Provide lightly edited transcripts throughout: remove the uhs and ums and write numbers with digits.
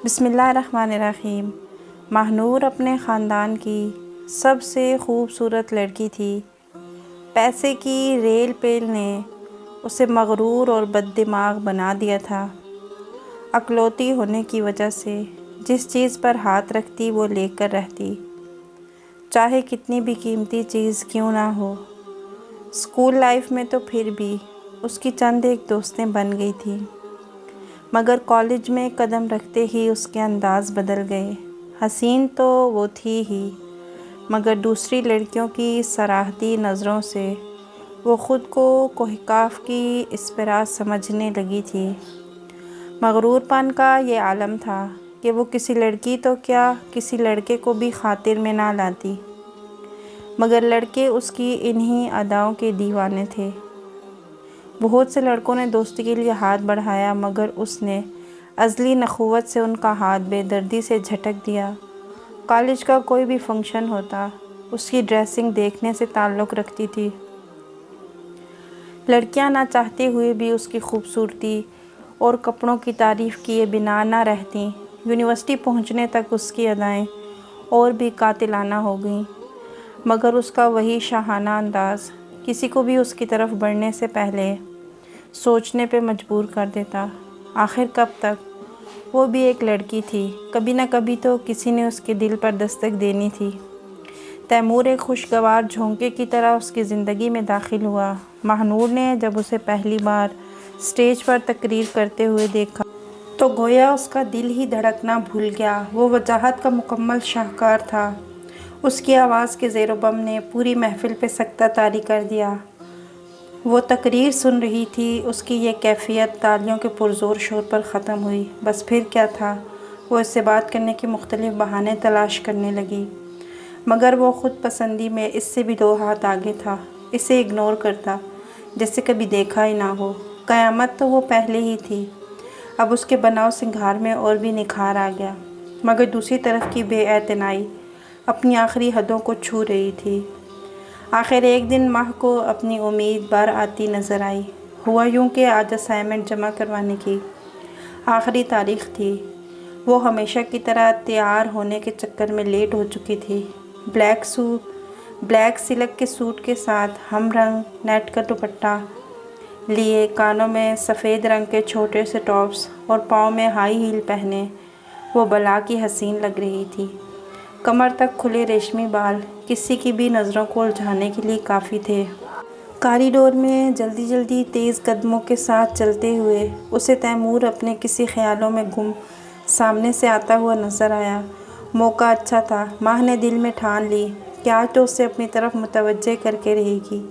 بسم اللہ الرحمن الرحیم۔ ماہنور اپنے خاندان کی سب سے خوبصورت لڑکی تھی۔ پیسے کی ریل پیل نے اسے مغرور اور بد دماغ بنا دیا تھا۔ اکلوتی ہونے کی وجہ سے جس چیز پر ہاتھ رکھتی وہ لے کر رہتی، چاہے کتنی بھی قیمتی چیز کیوں نہ ہو۔ اسکول لائف میں تو پھر بھی اس کی چند ایک دوستیں بن گئی تھیں، مگر کالج میں قدم رکھتے ہی اس کے انداز بدل گئے۔ حسین تو وہ تھی ہی، مگر دوسری لڑکیوں کی صراحتی نظروں سے وہ خود کو کوہ کاف کی اسپرا سمجھنے لگی تھی۔ مغرور پن کا یہ عالم تھا کہ وہ کسی لڑکی تو کیا کسی لڑکے کو بھی خاطر میں نہ لاتی، مگر لڑکے اس کی انہی اداؤں کے دیوانے تھے۔ بہت سے لڑکوں نے دوستی کے لیے ہاتھ بڑھایا، مگر اس نے ازلی نخوت سے ان کا ہاتھ بے دردی سے جھٹک دیا۔ کالج کا کوئی بھی فنکشن ہوتا، اس کی ڈریسنگ دیکھنے سے تعلق رکھتی تھی۔ لڑکیاں نہ چاہتے ہوئے بھی اس کی خوبصورتی اور کپڑوں کی تعریف کیے بنا نہ رہتیں۔ یونیورسٹی پہنچنے تک اس کی ادائیں اور بھی قاتلانہ ہو گئیں، مگر اس کا وہی شاہانہ انداز کسی کو بھی اس کی طرف بڑھنے سے پہلے سوچنے پہ مجبور کر دیتا۔ آخر کب تک؟ وہ بھی ایک لڑکی تھی، کبھی نہ کبھی تو کسی نے اس کے دل پر دستک دینی تھی۔ تیمور ایک خوشگوار جھونکے کی طرح اس کی زندگی میں داخل ہوا۔ ماہنور نے جب اسے پہلی بار اسٹیج پر تقریر کرتے ہوئے دیکھا تو گویا اس کا دل ہی دھڑکنا بھول گیا۔ وہ وجاہت کا مکمل شاہکار تھا۔ اس کی آواز کے زیر و بم نے پوری محفل پہ سکتہ طاری کر دیا۔ وہ تقریر سن رہی تھی، اس کی یہ کیفیت تالیوں کے پرزور شور پر ختم ہوئی۔ بس پھر کیا تھا؟ وہ اس سے بات کرنے کے مختلف بہانے تلاش کرنے لگی، مگر وہ خود پسندی میں اس سے بھی 2 ہاتھ آگے تھا۔ اسے اگنور کرتا جیسے کبھی دیکھا ہی نہ ہو۔ قیامت تو وہ پہلے ہی تھی، اب اس کے بناؤ سنگھار میں اور بھی نکھار آ گیا، مگر دوسری طرف کی بے اعتنائی اپنی آخری حدوں کو چھو رہی تھی۔ آخر ایک دن ماہ کو اپنی امید بار آتی نظر آئی۔ ہوا یوں کہ آج اسائنمنٹ جمع کروانے کی آخری تاریخ تھی۔ وہ ہمیشہ کی طرح تیار ہونے کے چکر میں لیٹ ہو چکی تھی۔ بلیک سلک کے سوٹ کے ساتھ ہم رنگ نیٹ کا دوپٹہ لیے، کانوں میں سفید رنگ کے چھوٹے سے ٹاپس اور پاؤں میں ہائی ہیل پہنے وہ بلا کی حسین لگ رہی تھی۔ کمر تک کھلے ریشمی بال کسی کی بھی نظروں کو الجھانے کے لیے کافی تھے۔ کاریڈور میں جلدی جلدی تیز قدموں کے ساتھ چلتے ہوئے اسے تیمور اپنے کسی خیالوں میں گم سامنے سے آتا ہوا نظر آیا۔ موقع اچھا تھا۔ ماہ نے دل میں ٹھان لی کہ آج تو اسے اپنی طرف متوجہ کر کے رہے گی۔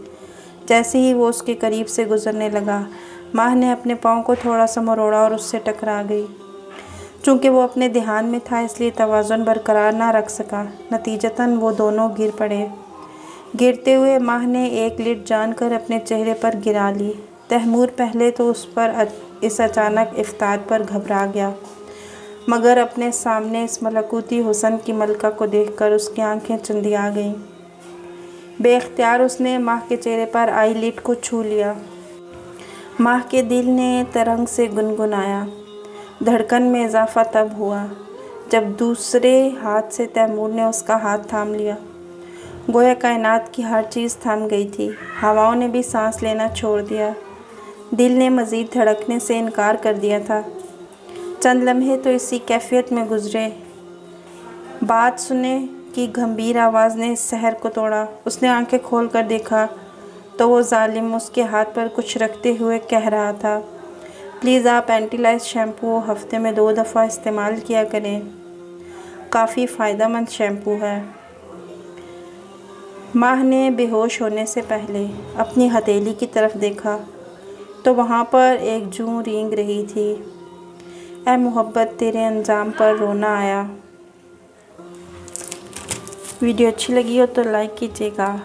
جیسے ہی وہ اس کے قریب سے گزرنے لگا، ماہ نے اپنے پاؤں کو تھوڑا سا مروڑا اور اس سے ٹکرا گئی۔ چونکہ وہ اپنے دھیان میں تھا اس لیے توازن برقرار نہ رکھ سکا، نتیجتاً وہ دونوں گر پڑے۔ گرتے ہوئے ماہ نے ایک لٹ جان کر اپنے چہرے پر گرا لی۔ تیمور پہلے تو اس اچانک افتاد پر گھبرا گیا، مگر اپنے سامنے اس ملکوتی حسن کی ملکہ کو دیکھ کر اس کی آنکھیں چندیا گئیں۔ بے اختیار اس نے ماہ کے چہرے پر آئی لٹ کو چھو لیا۔ ماہ کے دل نے ترنگ سے گنگنایا۔ دھڑکن میں اضافہ تب ہوا جب دوسرے ہاتھ سے تیمور نے اس کا ہاتھ تھام لیا۔ گویا کائنات کی ہر چیز تھم گئی تھی، ہواؤں نے بھی سانس لینا چھوڑ دیا، دل نے مزید دھڑکنے سے انکار کر دیا تھا۔ چند لمحے تو اسی کیفیت میں گزرے۔ بات سننے کی گمبھیر آواز نے اس سحر کو توڑا۔ اس نے آنکھیں کھول کر دیکھا تو وہ ظالم اس کے ہاتھ پر کچھ رکھتے ہوئے کہہ رہا تھا، پلیز آپ اینٹی لائس شیمپو ہفتے میں 2 دفعہ استعمال کیا کریں، کافی فائدہ مند شیمپو ہے۔ ماہ نے بے ہوش ہونے سے پہلے اپنی ہتھیلی کی طرف دیکھا تو وہاں پر ایک جوں رینگ رہی تھی، اے محبت تیرے انجام پر رونا آیا۔ ویڈیو اچھی لگی ہو تو لائک کیجیے گا۔